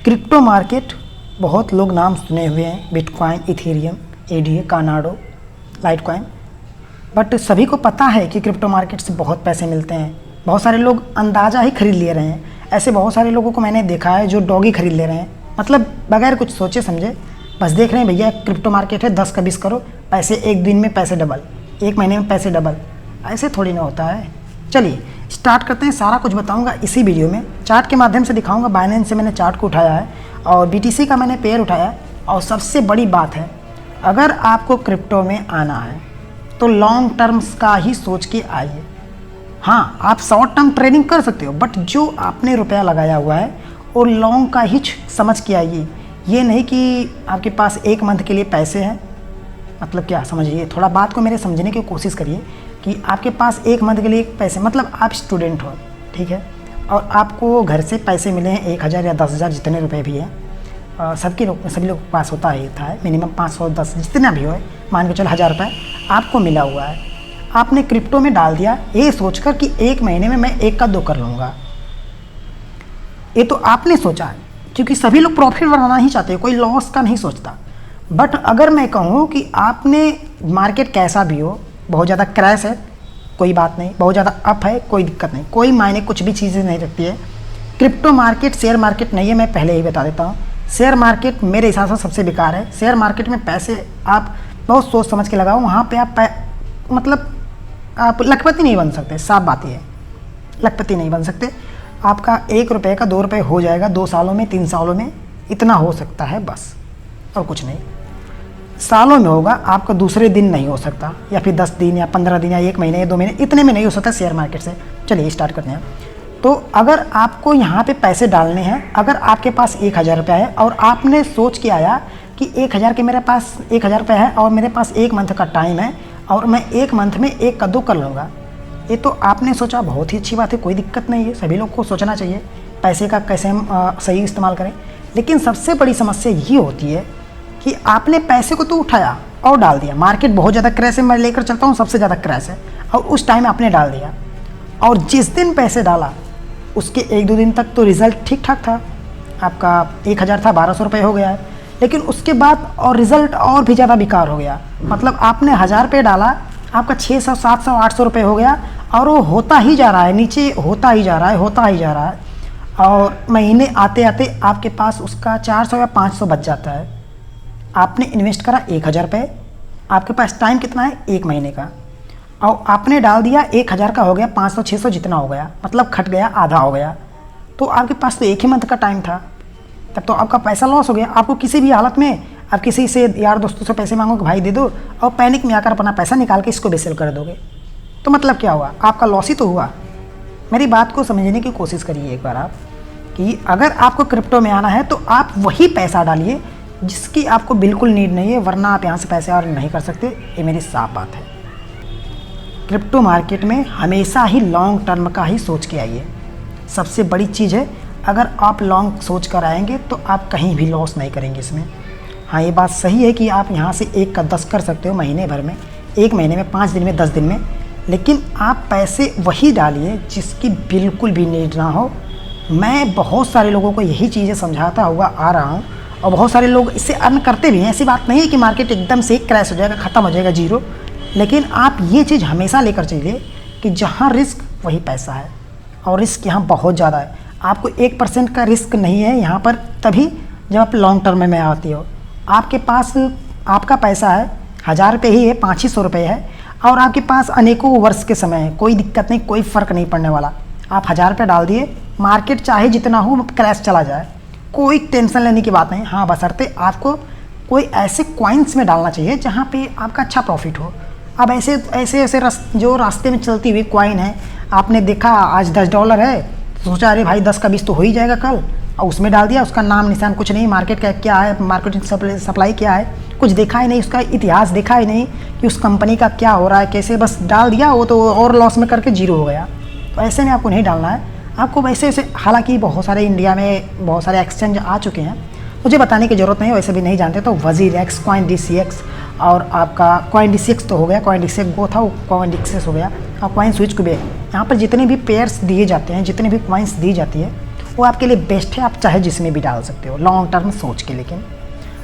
Crypto market बहुत लोग नाम सुने हुए हैं, bitcoin, Ethereum, ADA, Cardano, Litecoin, but सभी को पता है कि क्रिप्टो मार्केट से बहुत पैसे मिलते हैं। बहुत सारे लोग अंदाज़ा ही खरीद ले रहे हैं। ऐसे बहुत सारे लोगों को मैंने देखा है जो डॉगी खरीद ले रहे हैं, मतलब बगैर कुछ सोचे समझे, बस देख रहे हैं भैया क्रिप्टो मार्केट है, 10 का 20 करो, पैसे एक दिन में पैसे डबल, एक महीने में पैसे डबल। ऐसे थोड़ी ना होता है। चलिए स्टार्ट करते हैं। सारा कुछ बताऊंगा इसी वीडियो में, चार्ट के माध्यम से दिखाऊंगा। बाइनेंस से मैंने चार्ट को उठाया है और BTC का मैंने पेयर उठाया है। और सबसे बड़ी बात है, अगर आपको क्रिप्टो में आना है तो लॉन्ग टर्म्स का ही सोच के आइए। हाँ, आप शॉर्ट टर्म ट्रेडिंग कर सकते हो, बट जो आपने रुपया लगाया हुआ है वो लॉन्ग का ही समझ के आइए। ये नहीं कि आपके पास एक मंथ के लिए पैसे हैं, मतलब क्या समझिए, थोड़ा बात को मेरे समझने की कोशिश करिए कि आपके पास एक मंथ के लिए पैसे, मतलब आप स्टूडेंट हो, ठीक है, और आपको घर से पैसे मिले हैं 1000 या 10,000, जितने रुपए भी हैं। सभी लोग के पास होता है मिनिमम 510, जितना भी हो, मान के चलो 1000 रुपये आपको मिला हुआ है। आपने क्रिप्टो में डाल दिया ये सोचकर कि एक महीने में मैं 1 का 2 कर लूँगा। ये तो आपने सोचा है, क्योंकि सभी लोग प्रॉफिट बनाना ही चाहते हैं, कोई लॉस का नहीं सोचता। बट अगर मैं कहूँ कि आपने मार्केट कैसा भी हो, बहुत ज़्यादा क्रैश है कोई बात नहीं, बहुत ज़्यादा अप है कोई दिक्कत नहीं, कोई मायने कुछ भी चीज़ें नहीं रखती है। क्रिप्टो मार्केट शेयर मार्केट नहीं है, मैं पहले ही बता देता हूँ। शेयर मार्केट मेरे हिसाब से सबसे बेकार है। शेयर मार्केट में पैसे आप बहुत सोच समझ के लगाओ, वहाँ पे मतलब आप लखपति नहीं बन सकते, साफ बात ही है, लखपति नहीं बन सकते। आपका 1 रुपये का 2 रुपये हो जाएगा 2 सालों में, 3 सालों में, इतना हो सकता है बस, और कुछ नहीं। सालों में होगा, आपका दूसरे दिन नहीं हो सकता, या फिर 10 दिन या 15 दिन या 1 महीने या 2 महीने, इतने में नहीं हो सकता शेयर मार्केट से। चलिए स्टार्ट करते हैं। तो अगर आपको यहाँ पे पैसे डालने हैं, अगर आपके पास 1000 रुपया है और आपने सोच के आया कि 1000 के मेरे पास 1000 रुपया है और मेरे पास 1 मंथ का टाइम है और मैं 1 मंथ में 1 का 2 कर लूँगा, ये तो आपने सोचा, बहुत ही अच्छी बात है, कोई दिक्कत नहीं है, सभी लोग को सोचना चाहिए पैसे का कैसे हम सही इस्तेमाल करें। लेकिन सबसे बड़ी समस्या ये होती है कि आपने पैसे को तो उठाया और डाल दिया। मार्केट बहुत ज़्यादा क्रैश है, मैं लेकर चलता हूँ, सबसे ज़्यादा क्रैश है, और उस टाइम आपने डाल दिया, और जिस दिन पैसे डाला उसके 1-2 दिन तक तो रिज़ल्ट ठीक ठाक था, आपका 1000 था 1200 रुपये हो गया है। लेकिन उसके बाद और रिज़ल्ट और भी ज़्यादा बेकार हो गया, मतलब आपने 1000 रुपये डाला, आपका 600, 700, 800 रुपये हो गया, और वो होता ही जा रहा है, नीचे होता ही जा रहा है, होता ही जा रहा है, और महीने आते आते आपके पास उसका 400 या 500 बच जाता है। आपने इन्वेस्ट करा 1000 रुपये, आपके पास टाइम कितना है 1 महीने का, और आपने डाल दिया 1000 का हो गया 500, 600 जितना हो गया, मतलब खट गया, आधा हो गया। तो आपके पास तो 1 ही मंथ का टाइम था, तब तो आपका पैसा लॉस हो गया। आपको किसी भी हालत में आप किसी से यार दोस्तों से पैसे मांगो कि भाई दे दो, और पैनिक में आकर अपना पैसा निकाल के इसको बेसेल कर दोगे, तो मतलब क्या हुआ, आपका लॉस ही तो हुआ। मेरी बात को समझने की कोशिश करिए एक बार आप, कि अगर आपको क्रिप्टो में आना है तो आप वही पैसा डालिए जिसकी आपको बिल्कुल नीड नहीं है, वरना आप यहाँ से पैसे और नहीं कर सकते, ये मेरी साफ बात है। क्रिप्टो मार्केट में हमेशा ही लॉन्ग टर्म का ही सोच के आइए, सबसे बड़ी चीज़ है। अगर आप लॉन्ग सोच कर आएंगे तो आप कहीं भी लॉस नहीं करेंगे इसमें। हाँ, ये बात सही है कि आप यहाँ से 1 का 10 कर सकते हो महीने भर में, 1 महीने में, 5 दिन में, 10 दिन में, लेकिन आप पैसे वही डालिए जिसकी बिल्कुल भी नीड ना हो। मैं बहुत सारे लोगों को यही चीज़ें समझाता हुआ आ रहा हूँ, और बहुत सारे लोग इससे अर्न करते भी हैं। ऐसी बात नहीं है कि मार्केट एकदम से क्रैश हो जाएगा, ख़त्म हो जाएगा, जीरो। लेकिन आप ये चीज़ हमेशा लेकर चलिए कि जहाँ रिस्क वही पैसा है, और रिस्क यहाँ बहुत ज़्यादा है। आपको 1% का रिस्क नहीं है यहाँ पर, तभी जब आप लॉन्ग टर्म में आती हो। आपके पास आपका पैसा है 1000 रुपये ही है, 500 रुपये है, और आपके पास अनेकों वर्ष के समय है, कोई दिक्कत नहीं, कोई फ़र्क नहीं पड़ने वाला। आप 1000 रुपये डाल दिए, मार्केट चाहे जितना हो क्रैश चला जाए, कोई टेंशन लेने की बात नहीं। हाँ, बशर्ते आपको कोई ऐसे कॉइन्स में डालना चाहिए जहाँ पे आपका अच्छा प्रॉफिट हो। अब ऐसे जो रास्ते में चलती हुई कॉइन है, आपने देखा आज $10 है, सोचा अरे भाई 10 का 20 तो हो ही जाएगा कल, और उसमें डाल दिया, उसका नाम निशान कुछ नहीं, मार्केट का क्या है, मार्केटिंग सप्लाई क्या है, कुछ देखा ही नहीं, उसका इतिहास देखा ही नहीं कि उस कंपनी का क्या हो रहा है, कैसे, बस डाल दिया, वो तो और लॉस में करके जीरो हो गया। तो ऐसे में आपको नहीं डालना है। आपको वैसे हालांकि बहुत सारे इंडिया में बहुत सारे एक्सचेंज आ चुके हैं, मुझे बताने की ज़रूरत नहीं है, वैसे भी नहीं जानते तो WazirX, CoinDCX, और आपका CoinDCX तो हो गया, CoinDCX वो था, वो CoinDCX हो गया, और CoinSwitch भी। यहाँ पर जितने भी पेयर्स दिए जाते हैं, जितने भी कॉइन्स दी जाती है, वो आपके लिए बेस्ट है, आप चाहे जिसमें भी डाल सकते हो लॉन्ग टर्म सोच के। लेकिन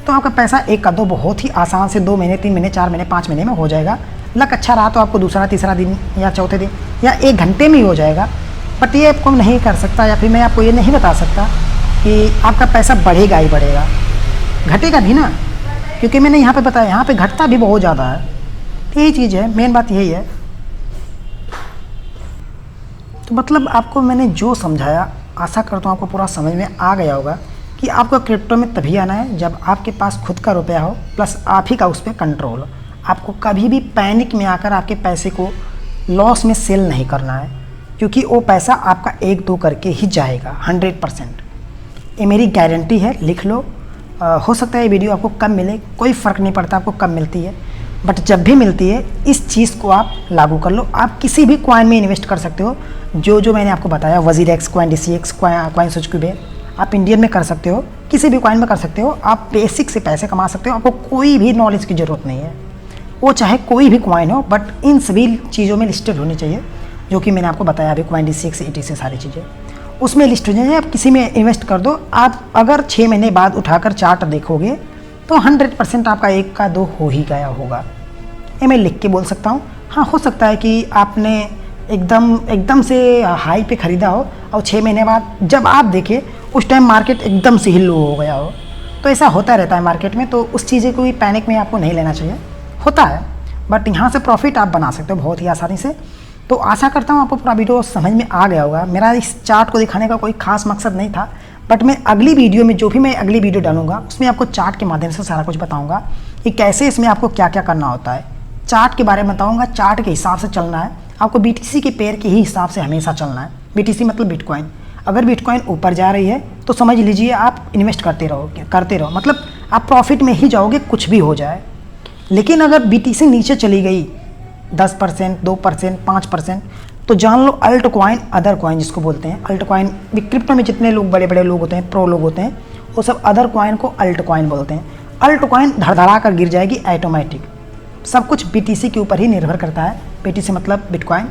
तो आपका पैसा एक का दो बहुत ही आसान से 2 महीने 3 महीने 4 महीने 5 महीने में हो जाएगा। लक अच्छा रहा तो आपको दूसरा तीसरा दिन या चौथे दिन या 1 घंटे में ही हो जाएगा। बट ये आपको नहीं कर सकता, या फिर मैं आपको ये नहीं बता सकता कि आपका पैसा बढ़ेगा ही बढ़ेगा, घटेगा भी ना, क्योंकि मैंने यहाँ पे बताया यहाँ पे घटता भी बहुत ज़्यादा है। तो यही चीज़ है, मेन बात यही है। तो मतलब आपको मैंने जो समझाया आशा करता हूँ आपको पूरा समझ में आ गया होगा कि आपको क्रिप्टो में तभी आना है जब आपके पास खुद का रुपया हो प्लस आप ही का उस पर कंट्रोल हो। आपको कभी भी पैनिक में आकर आपके पैसे को लॉस में सेल नहीं करना है, क्योंकि वो पैसा आपका 1-2 करके ही जाएगा 100%। ये मेरी गारंटी है, लिख लो। हो सकता है ये वीडियो आपको कम मिले, कोई फ़र्क नहीं पड़ता आपको कम मिलती है, बट जब भी मिलती है इस चीज़ को आप लागू कर लो। आप किसी भी कॉइन में इन्वेस्ट कर सकते हो, जो मैंने आपको बताया, वजीरेक्स, CoinDCX, CoinSwitchCube, आप इंडियन में कर सकते हो, किसी भी कॉइन में कर सकते हो। आप बेसिक से पैसे कमा सकते हो, आपको कोई भी नॉलेज की ज़रूरत नहीं है, वो चाहे कोई भी कॉइन हो, बट इन सभी चीज़ों में लिस्टेड होनी चाहिए जो कि मैंने आपको बताया अभी, CoinDCX, ETC सारी चीज़ें उसमें लिस्ट हो जाए। आप किसी में इन्वेस्ट कर दो, आप अगर 6 महीने बाद उठाकर चार्ट देखोगे तो 100% आपका 1 का 2 हो ही गया होगा। ये मैं लिख के बोल सकता हूँ। हाँ, हो सकता है कि आपने एकदम से हाई पे ख़रीदा हो और 6 महीने बाद जब आप देखें उस टाइम मार्केट एकदम से ही लो हो गया हो, तो ऐसा होता रहता है मार्केट में। तो उस चीज़ें को भी पैनिक में आपको नहीं लेना चाहिए, होता है, बट यहाँ से प्रॉफिट आप बना सकते हो बहुत ही आसानी से। तो आशा करता हूँ आपको पूरा वीडियो समझ में आ गया होगा। मेरा इस चार्ट को दिखाने का कोई खास मकसद नहीं था, बट मैं अगली वीडियो में जो भी मैं अगली वीडियो डालूंगा उसमें आपको चार्ट के माध्यम से सारा कुछ बताऊंगा कि कैसे इसमें आपको क्या क्या करना होता है। चार्ट के बारे में बताऊंगा, चार्ट के हिसाब से चलना है आपको, BTC के पेयर के ही हिसाब से हमेशा चलना है। BTC मतलब बिटकॉइन। अगर बिटकॉइन ऊपर जा रही है तो समझ लीजिए आप इन्वेस्ट करते रहो, मतलब आप प्रॉफिट में ही जाओगे कुछ भी हो जाए। लेकिन अगर BTC नीचे चली गई 10%, 2%, 5%, तो जान लो अल्ट कॉइन, अदर कॉइन जिसको बोलते हैं अल्ट कॉइन, क्रिप्टो में जितने लोग बड़े बड़े लोग होते हैं, प्रो लोग होते हैं, वो सब अदर कॉइन को अल्ट कॉइन बोलते हैं। अल्ट कॉइन धड़धड़ा कर गिर जाएगी ऑटोमेटिक। सब कुछ BTC के ऊपर ही निर्भर करता है। BTC मतलब बिटकॉइन,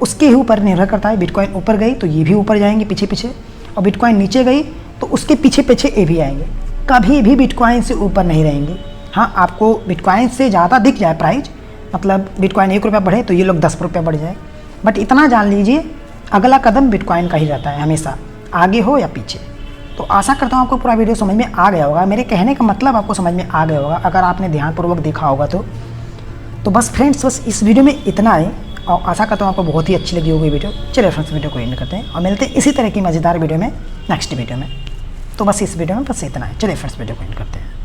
उसके ही ऊपर निर्भर करता है। बिटकॉइन ऊपर गई तो ये भी ऊपर जाएंगे पीछे पीछे, और बिटकॉइन नीचे गई तो उसके पीछे पीछे ये भी आएंगे, कभी भी बिटकॉइन से ऊपर नहीं रहेंगे। हाँ, आपको बिटकॉइन से ज़्यादा दिख जाए प्राइस, मतलब बिटकॉइन 1 रुपया बढ़े तो ये लोग 10 रुपया बढ़ जाए, बट इतना जान लीजिए अगला कदम बिटकॉइन का ही रहता है हमेशा, आगे हो या पीछे। तो आशा करता हूँ आपको पूरा वीडियो समझ में आ गया होगा, मेरे कहने का मतलब आपको समझ में आ गया होगा अगर आपने ध्यानपूर्वक देखा होगा तो बस फ्रेंड्स, बस इस वीडियो में इतना है, और आशा करता हूँ आपको बहुत ही अच्छी लगी होगी वीडियो। चलिए फ्रेंड्स, वीडियो को एंड करते हैं और मिलते हैं इसी तरह की मज़ेदार वीडियो में नेक्स्ट वीडियो में। तो बस इस वीडियो में बस इतना है। चलिए फ्रेंड्स, वीडियो को एंड करते हैं।